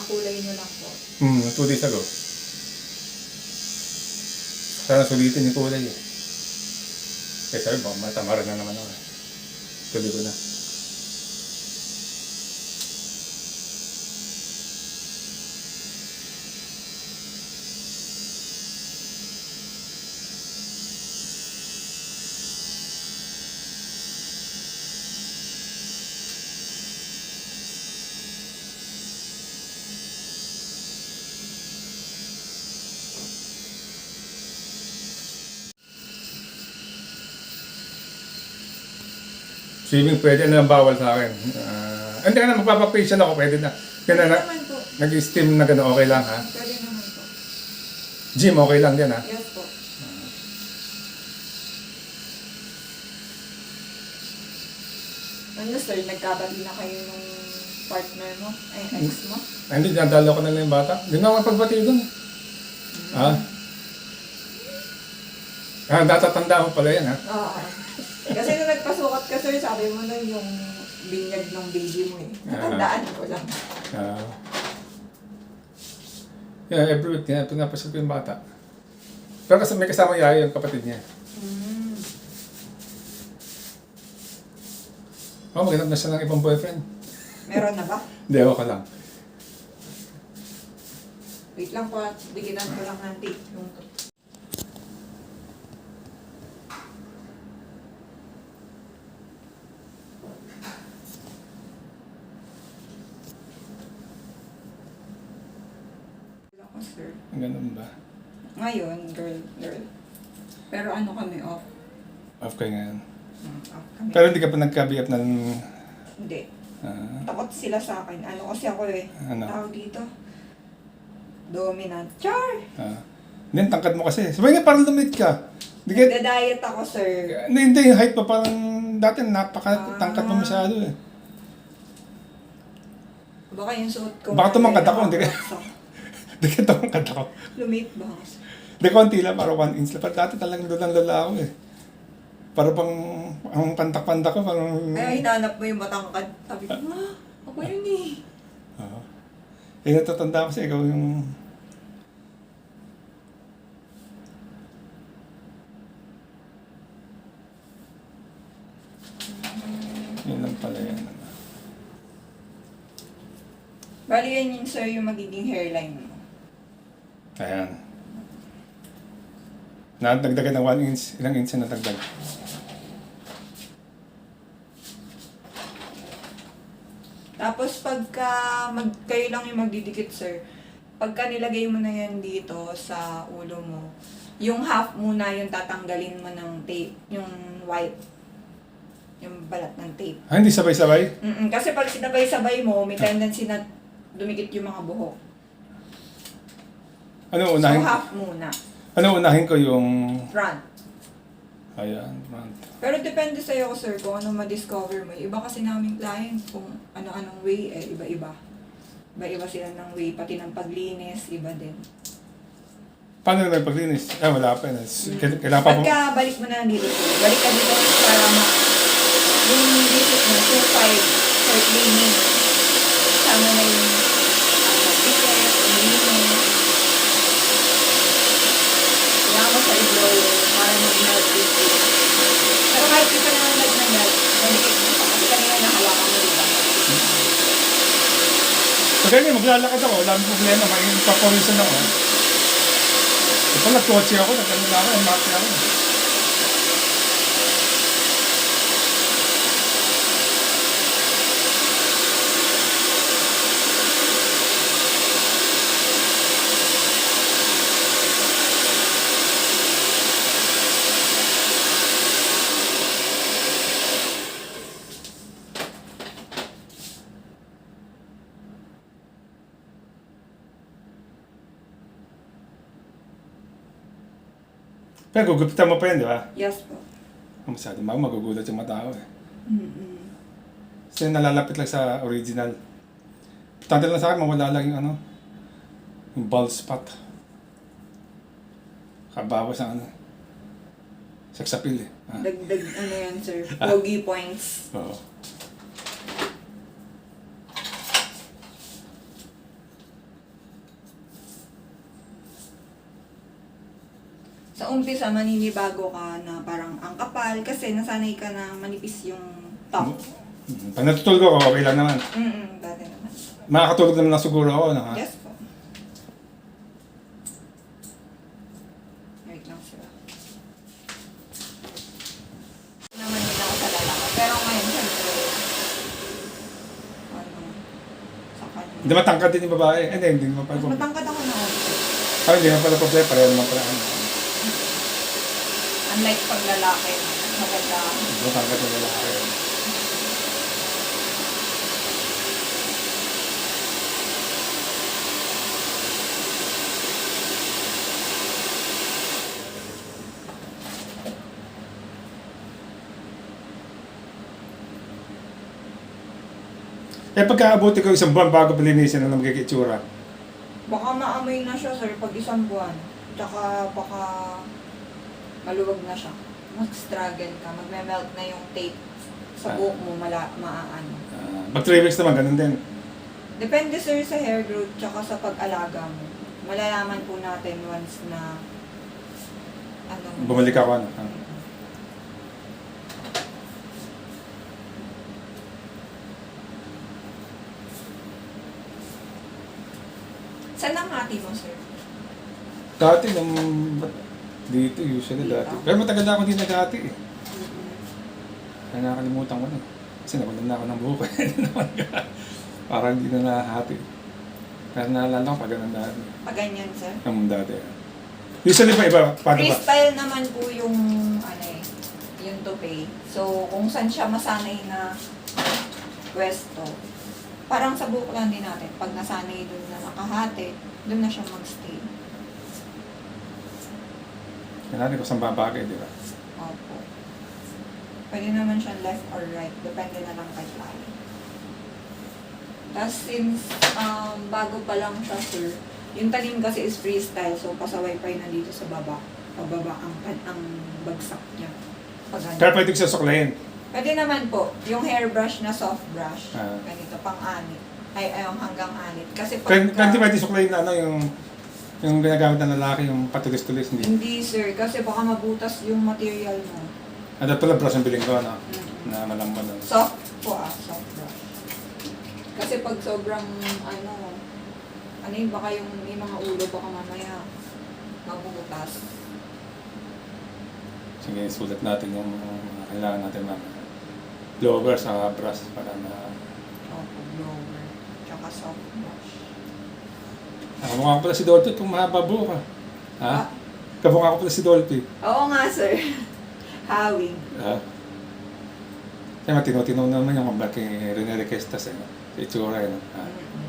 kulay nyo lang po. 2 days ago. Sana sulitin yung kulay eh. Kaya sabi, baka matamaran na naman ako. Tuloy ko na. Swimming pwede na lang bawal sa akin. Hindi ka na magpapafacial ako, pwede na. Kaya Pwede na, naman po. nag-steam na gano'n, okay lang ha? Pwede naman po. Gym, okay lang din ha? Yes po. Ano sir, nagkabali na kayo nung partner mo? Ay, ex mo? Hindi, nadalo ko na lang yung bata. Hindi na ako mapagbati doon. Natatanda mo pala yan ha? Oo. Kasi nung nagpasukat ka sir, sabi mo na yung binyag ng baby mo eh. Natandaan ko lang. Yeah, every week niya, pinapasok ko yung bata. Pero kasi may kasama yaya yung kapatid niya. Maghanap na siya ng ibang boyfriend. Meron na ba? Hindi, ako lang. Wait lang po, biginan ko lang ng tape. Yung... Ako, sir. Ang ganun ba? Ngayon, girl. Pero ano kami off? Off kayo ngayon. Off kami. Pero hindi ka pa nagka-BF ng... Hindi. Takot sila sa akin. Ano kasi ako eh. Ano? Tawag dito. Dominant. Char! Hindi, tangkad mo kasi. Sabi nga, parang lumit ka. Nagda-diet ako, sir. Hindi, yung height pa parang dati napaka-tangkad mo masyado eh. Baka yung suot ko. Baka tumangkad ako, hindi ka. nakabaksak. Hindi ka tangkad ako. Lumit ba? Hindi, konti lang, parang 1 inch lang. Dati talagang lulang-lula ako eh. Para pang, ang pantak-pantak ko, parang... Kaya hinanap mo yung matangkad. Sabi ko, ako yun eh. Oo. Eh, natatanda ko kasi ikaw yung... Yun lang pala yan. Bali yan yun, sir, yung magiging hairline mo. Ayan. Nadagdagan ng 1 inch. Ilang inch na nadagdag? Tapos pagka kayo lang yung magdidikit, sir, pagka nilagay mo na yan dito sa ulo mo, yung half muna yung tatanggalin mo ng tape, yung white, yung balat ng tape. Hindi sabay-sabay? Kasi pag sinabay-sabay mo, may tendency na dumikit yung mga buhok. Ano unahin? So half muna, Ano unahin ko yung... front. Ayan, front. Pero depende sa'yo, sir, kung ano ma-discover mo. Iba kasi naming client, kung ano-anong way, iba-iba. Iba-iba sila ng way, pati ng paglinis, iba din. Paano na paglinis? Wala pa yun. Kailangan pa Pagka balik mo na dito, balik ka dito para yung visit mo, 2-5 for cleaning. Sama na yung ticket, linis. Kailangan mo sa i-blower para mag-melt visit. Pero kahit di ka naman nag-melt, nandikit mo pa kasi kanina nahawakan mo, diba? So ganyan, maglalakad ako. Wala akong problema. May papawisan ako. Ito nag-kotse ako. Nagkanila ako. Mati ako. Pero gugupitan mo pa yun, di ba? Yes po. Masyado magugulat yung mga tao eh. Kasi nalalapit lang sa original. Importante lang sa akin, mawala lang yung yung bald spot. Kabawas ang sex appeal eh. Dagdag ano yan, sir? Pogi points. Oo. umpisa maninibago ka na parang ang kapal kasi nasanay ka na manipis yung top. Pag natutulog ako, okay lang naman. Dati naman. Makakatulog naman na siguro ako. No? Yes po. Wait lang sila. Naman din ako sa lalaki. Pero ngayon, syempre, ano, sa kanya. Hindi matangkad din yung babae. Hindi naman pala. Mas matangkad ako na ako. Hindi naman pala problema. Pareho naman pala. Unlike pag lalaki, maganda. Matangkad yung lalaki. Eh pagkaabuti ko isang buwan bago palinisin na magkikitsura. Baka maamoy na siya, sir, pag isang buwan. Tsaka baka maluwag na siya. Mag-struggle ka, magme-melt na yung tape sa buhok mo, maaano. Pag 3 weeks naman, ganun din. Depende, sir, sa hair growth tsaka sa pag-alaga mo. Malalaman po natin once na Bumalik ako ano. Saan ang hati mo, sir? Dati nung dito usually Dito? dati. Pero matagal na ako hindi nag-ati eh. Kaya nakakalimutan ko na. Kasi nakunan na ako ng buhok. Parang hindi na nahati. Kaya naalala ko pag ganun dati. Pag ganyan, sir? Namun dati. Usually pa iba, paano ba? Freestyle naman po yung, yung toupee. So, kung saan siya masanay na pwesto, parang sa buhok lang din natin. Pag nasanay dun na nakahati, dun na siya magstay. Kaya natin kung saan babagay, di ba? Opo. Pwede naman siya left or right. Depende na lang kay client. Tapos since bago pa lang siya, sir, yung tanim kasi is freestyle. So, pasaway-pay na dito sa baba. Pababa ang bagsak niya. Pag Kaya pwede ko sasuklayin. Pwede naman po, yung hairbrush na soft brush, Ah. ganito, pang-anit. Ay, hanggang anit. Kasi Kaya pag... hindi pwede suklayin na ano yung ginagamit ng lalaki, yung patulis-tulis. Hindi. Hindi, sir. Kasi baka mabutas yung material mo. At pala brush ang biling ko, no? Mm. Na malambot. No? Soft po soft brush. Kasi pag sobrang, yun, baka yung may mga ulo, baka mamaya mabubutas. Sige, sulat natin yung kailangan natin mamaya. Blower sa brush para na... Opo, blower. Tsaka soft brush. Kamukha ko pala si Dolphy kung mahaba buhok ka. Ha? Ah. Kamukha ko pala si Dolphy. Oo nga, sir. Hawing. Ha? Kaya matino-tino naman yung kay Rene Requestas eh. No? Sa itsura eh. No? Ha? Mm-mm.